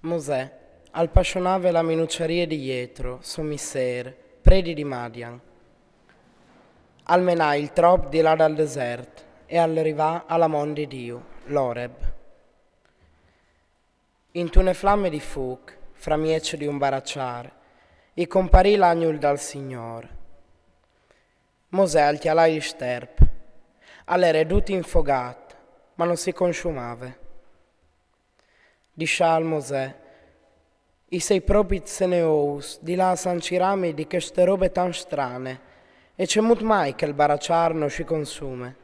Mosè, appassionava la minucceria di Jetro, suo misser, predi di Madian. Almenà il trop di là dal deserto e arrivà alla mon di Dio, l'Oreb. In tune flamme di fuoco, fra miece di un baracciare, e comparì l'agnul dal Signore. Mosè al chialai di sterp, all'era tutti infogato, ma non si consumava. Discià al Mosè, i sei propri seneous di là sancirami di queste robe tan strane, e c'è molto mai che il baracciar non si consume.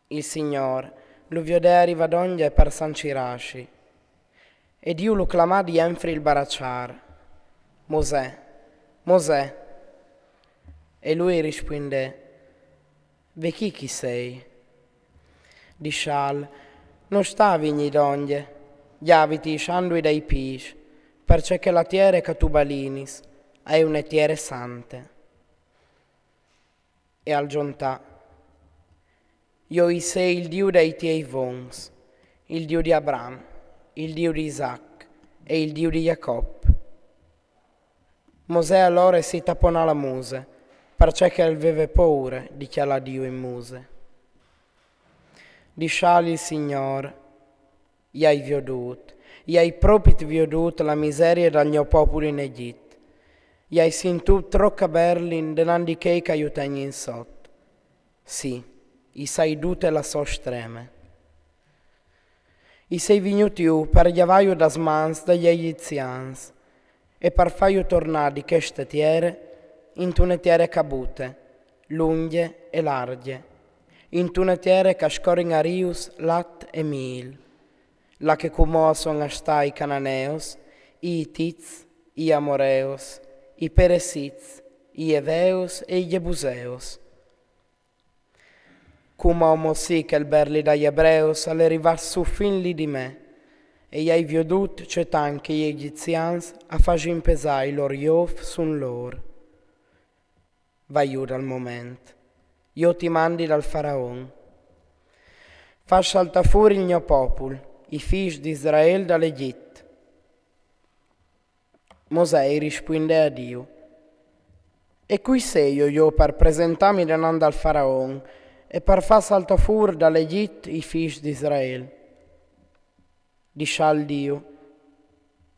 Il Signor lo viode arrivadoglie per sancirasci, e Dio lo clamà di enfri il baracciar. Mosè, Mosè. E lui rispondè, ve chi sei? Discial, non stavi in idoglie, gli abiti sciandui dai pis, perché che la tiere che tu balinis è una tiere sante. E al giuntà, io sei il Dio dei tiei vons, il Dio di Abram, il Dio di Isaac e il Dio di Jacob. Mosè allora si tappona la muse, perché che aveva paura di chiamare Dio in muse. Disciali il Signore, gli hai veduto, gli hai proprio veduto la miseria del mio popolo in Egitto, gli hai sentito troppo berlin denandi che aiutano in sotto. Sì, i sei dute la so streme. I sei venuti per gli avaio das mans degli egizians e per farlo tornare di queste tiere in tune tiere cabute, lunghe e larghe, in tune tiere che scorren a rius lat e mil, la che come sono sta i cananeos, i Itiz, i Amoreos, i Peresiz, i Eveos e i Jebuseos. Come homo sì che il berli dagli Ebreos all'arrivar su fin lì di me, e gli hai vedut c'è anche gli egizians a far pesare i loro iof sun loro. Vai giù dal momento, io ti mandi dal faraon. Fa salta fuori il mio popolo, i figli di Israele dall'Egitto. Mosè risponde a Dio, e qui sei io per presentarmi davanti al faraon e per far salta fuori dall'Egitto i figli di Israele. Discià al Dio,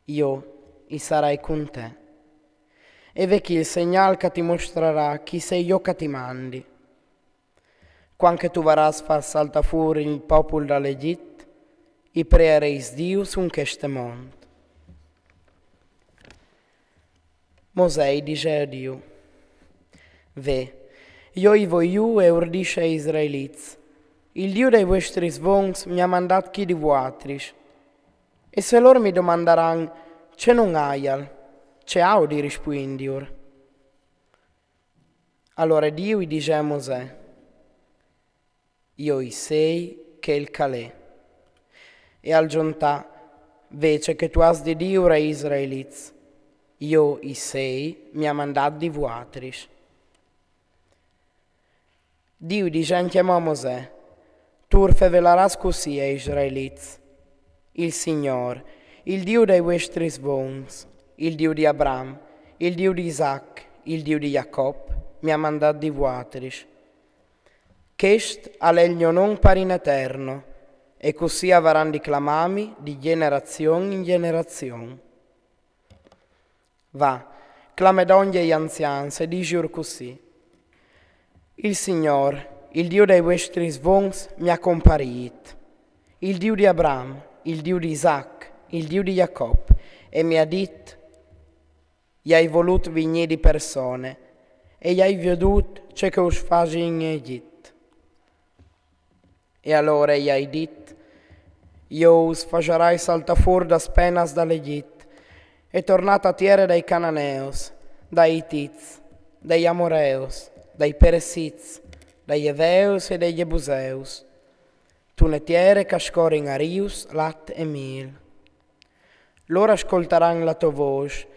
io sarai con te. E vecchi il segnal che ti mostrerà chi sei io che ti mandi. Quando tu varràs far salta fuori il popolo dall'Egitto, i preareis Dio su questo mondo. Mosè dice a Dio, ve, io voglio e ordisce a Israeliz, il Dio dei vostri svons mi ha mandato chi di vuatris. E se loro mi domanderanno, c'è non aial, c'è audi rispondior. Allora Dio dice a Mosè, io sei che il calè. E al giuntà, vece che tu has di Dio a Israeliz, io sei mi ha mandato di vuatris. Dio dice anche a Mosè, tu riveleras così a Israeliz, il Signore, il Dio dei vostri svons, il Dio di Abram, il Dio di Isaac, il Dio di Jacob, mi ha mandato di vuatris. Chest è il mio nome per in eterno, e così avranno di clamami di generazione in generazione. Va, clame d'ogni gli anziani e digiur così. Il Signore, il Dio dei vostri svons, mi ha comparito, il Dio di Abram, il Dio di Isaac, il Dio di Jacob, e mi ha detto, gli hai voluto venire di persone, e gli hai veduto ciò che us fasi in Egitto. E allora gli hai detto, io us facerai salta fuori da spenas dall'Egitto, e tornate a terra dai Cananeos, dai Itiz, dai Amoreos, dai Peresiz, dai Eveos e dai Jebuseus, tu ne tiere che scorren a rius, lat e mil. Loro ascolteranno la tua voce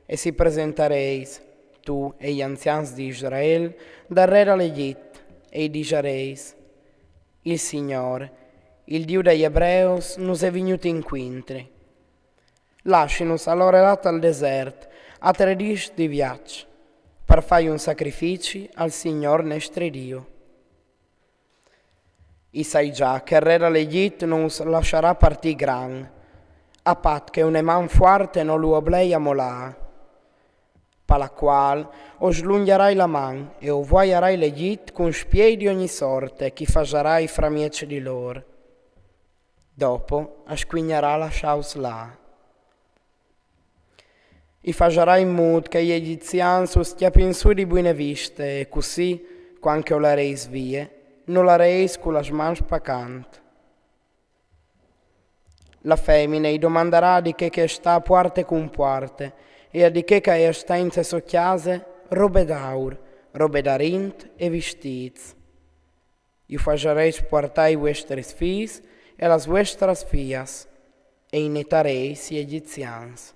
e si presentereis, tu e gli anziani di Israele, dal re dall'Egitto, e dicereis, il Signore, il Dio degli Ebreus nus è venuto inquintri. Lascinus allora lat al desert, a 3 di viaggio, per fare un sacrificio al Signor nostro Dio. I sai già che il re dell'Egitto non lascerà partire gran, a pat che una man forte non lo oblei a molà, per la quale o slungherai la man e o voglierai l'Egitto con spiedi di ogni sorte che fagerai fra miece di loro. Dopo asquignerà la sciaus là. I fagerai in modo che gli egiziani sostiapin su di buone viste e così, quanche o la reis vie, non la reis con la sman spacante. La femmina gli domanderà di che sta a puarte con puarte e di che sta in se socchiase robe d'aur, robe d'arint e vestiti. Io fagereis portai i vostri figli e las vostras fias e inetareis gli egizians.